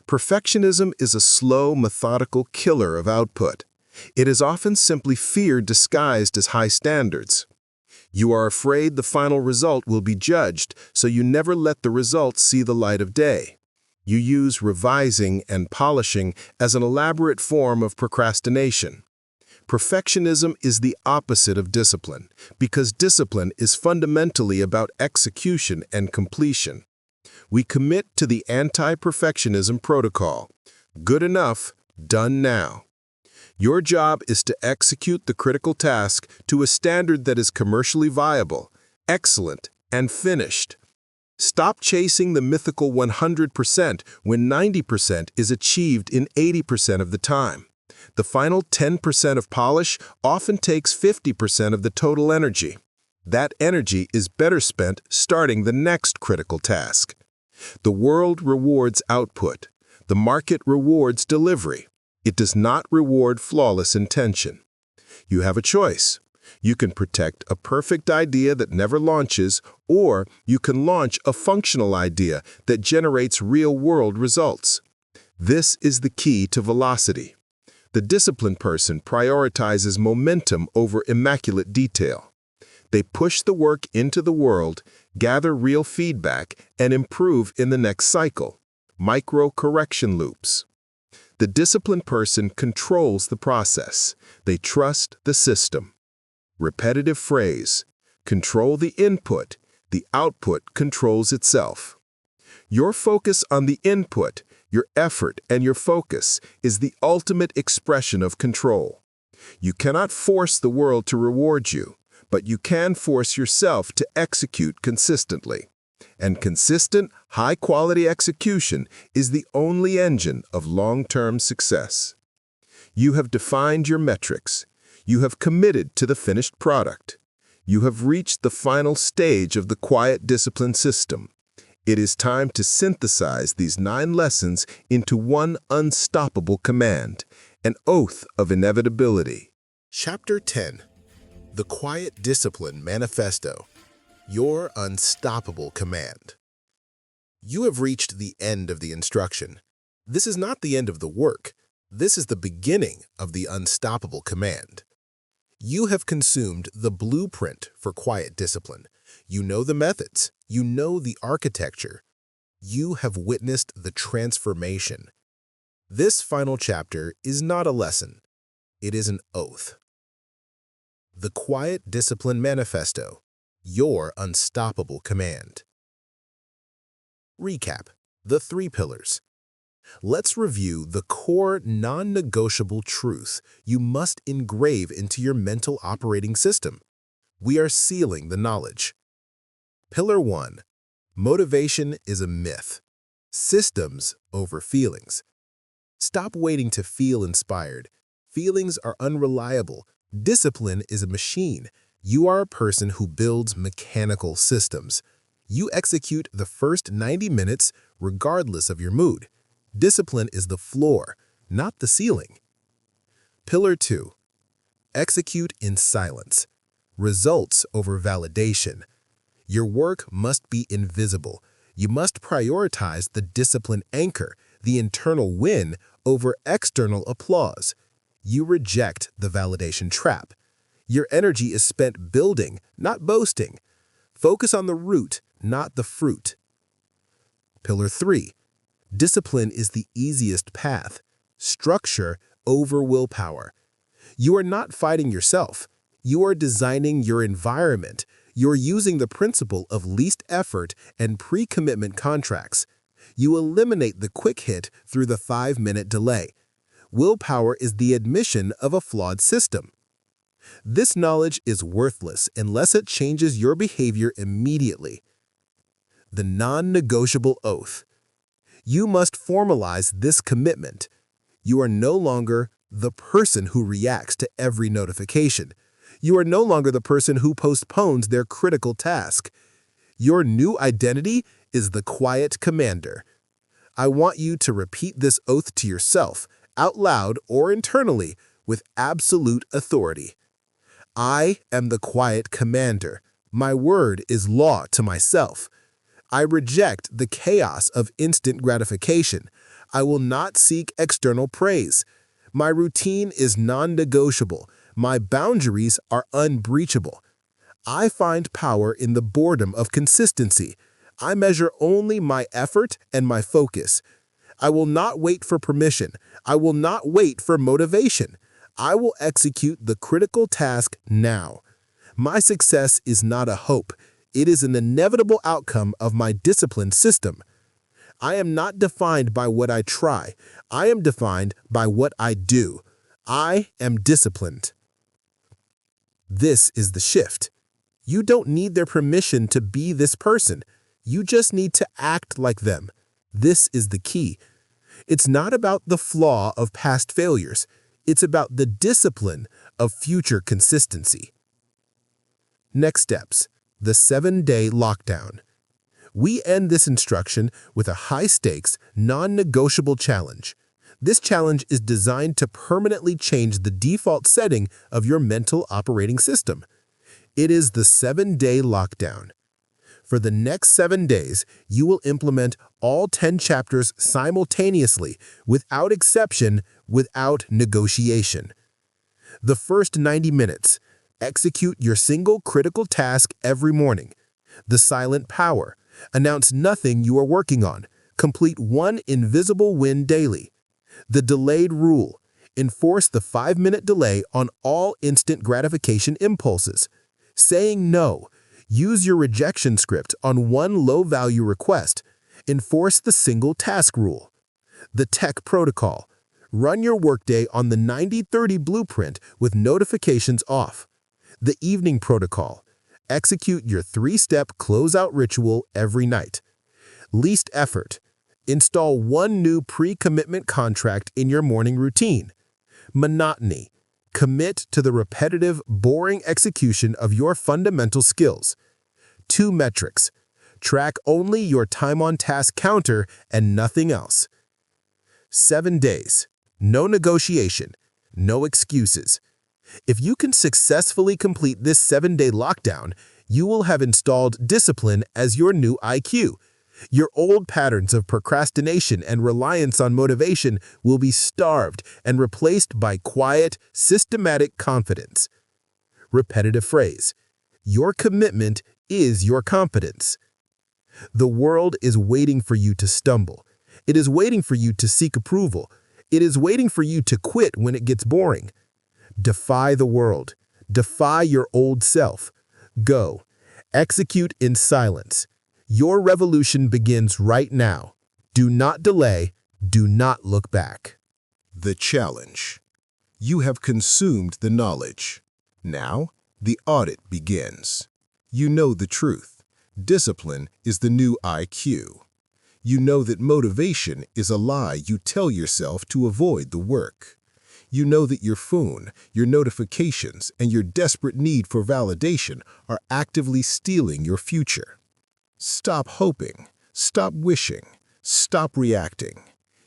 Perfectionism is a slow, methodical killer of output. It is often simply fear disguised as high standards. You are afraid the final result will be judged, so you never let the results see the light of day. You use revising and polishing as an elaborate form of procrastination. Perfectionism is the opposite of discipline, because discipline is fundamentally about execution and completion. We commit to the anti-perfectionism protocol. Good enough, done now. Your job is to execute the critical task to a standard that is commercially viable, excellent, and finished. Stop chasing the mythical 100% when 90% is achieved in 80% of the time. The final 10% of polish often takes 50% of the total energy. That energy is better spent starting the next critical task. The world rewards output. The market rewards delivery. It does not reward flawless intention. You have a choice. You can protect a perfect idea that never launches, or you can launch a functional idea that generates real-world results. This is the key to velocity. The disciplined person prioritizes momentum over immaculate detail. They push the work into the world, gather real feedback, and improve in the next cycle. Micro-correction loops. The disciplined person controls the process. They trust the system. Repetitive phrase. Control the input. The output controls itself. Your focus on the input, your effort, and your focus is the ultimate expression of control. You cannot force the world to reward you, but you can force yourself to execute consistently. And consistent, high-quality execution is the only engine of long-term success. You have defined your metrics. You have committed to the finished product. You have reached the final stage of the quiet discipline system. It is time to synthesize these 9 lessons into one unstoppable command, an oath of inevitability. Chapter 10. The Quiet Discipline Manifesto. Your unstoppable command. You have reached the end of the instruction. This is not the end of the work. This is the beginning of the unstoppable command. You have consumed the blueprint for quiet discipline. You know the methods. You know the architecture. You have witnessed the transformation. This final chapter is not a lesson. It is an oath. The Quiet Discipline Manifesto, your unstoppable command. Recap: the 3 pillars. Let's review the core non-negotiable truth you must engrave into your mental operating system. We are sealing the knowledge. Pillar 1. Motivation is a myth. Systems over feelings. Stop waiting to feel inspired. Feelings are unreliable. Discipline is a machine. You are a person who builds mechanical systems. You execute the first 90 minutes regardless of your mood. Discipline is the floor, not the ceiling. Pillar 2. Execute in silence. Results over validation. Your work must be invisible. You must prioritize the discipline anchor, the internal win, over external applause. You reject the validation trap. Your energy is spent building, not boasting. Focus on the root, not the fruit. Pillar 3. Discipline is the easiest path. Structure over willpower. You are not fighting yourself. You are designing your environment. You're using the principle of least effort and pre-commitment contracts. You eliminate the quick hit through the 5-minute delay. Willpower is the admission of a flawed system. This knowledge is worthless unless it changes your behavior immediately. The non-negotiable oath. You must formalize this commitment. You are no longer the person who reacts to every notification. You are no longer the person who postpones their critical task. Your new identity is the quiet commander. I want you to repeat this oath to yourself, out loud or internally, with absolute authority. I am the quiet commander. My word is law to myself. I reject the chaos of instant gratification. I will not seek external praise. My routine is non-negotiable. My boundaries are unbreachable. I find power in the boredom of consistency. I measure only my effort and my focus. I will not wait for permission. I will not wait for motivation. I will execute the critical task now. My success is not a hope. It is an inevitable outcome of my disciplined system. I am not defined by what I try. I am defined by what I do. I am disciplined. This is the shift. You don't need their permission to be this person. You just need to act like them. This is the key. It's not about the flaw of past failures. It's about the discipline of future consistency. Next steps. The 7-day lockdown. We end this instruction with a high-stakes, non-negotiable challenge. This challenge is designed to permanently change the default setting of your mental operating system. It is the 7-day lockdown. For the next 7 days, you will implement all 10 chapters simultaneously, without exception, without negotiation. The first 90 minutes. Execute your single critical task every morning. The silent power. Announce nothing you are working on. Complete one invisible win daily. The delayed rule. Enforce the 5-minute delay on all instant gratification impulses. Saying no. Use your rejection script on one low-value request. Enforce the single task rule. The tech protocol. Run your workday on the 90-30 blueprint with notifications off. The evening protocol. Execute your 3-step closeout ritual every night. Least effort. Install one new pre-commitment contract in your morning routine. Monotony. Commit to the repetitive, boring execution of your fundamental skills. 2 metrics. Track only your time on task counter and nothing else. 7 days. No negotiation. No excuses. If you can successfully complete this 7-day lockdown, you will have installed discipline as your new IQ. Your old patterns of procrastination and reliance on motivation will be starved and replaced by quiet, systematic confidence. repetitive phrase. Your commitment is your competence. The world is waiting for you to stumble. It is waiting for you to seek approval. It is waiting for you to quit when it gets boring. Defy the world. Defy your old self. Go. Execute in silence. Your revolution begins right now. Do not delay. Do not look back. The challenge. You have consumed the knowledge. Now, the audit begins. You know the truth. Discipline is the new IQ. You know that motivation is a lie you tell yourself to avoid the work. You know that your phone, your notifications, and your desperate need for validation are actively stealing your future. Stop hoping. Stop wishing. Stop reacting.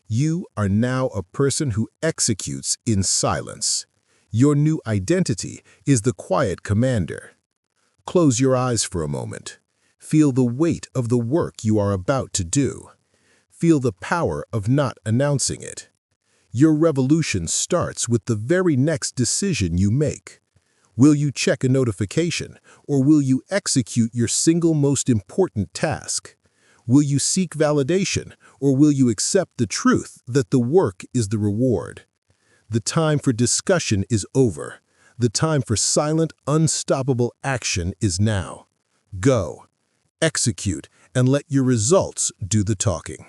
You are now a person who executes in silence. Your new identity is the quiet commander. Close your eyes for a moment. Feel the weight of the work you are about to do. Feel the power of not announcing it. Your revolution starts with the very next decision you make. Will you check a notification, or will you execute your single most important task? Will you seek validation, or will you accept the truth that the work is the reward? The time for discussion is over. The time for silent, unstoppable action is now. Go, execute, and let your results do the talking.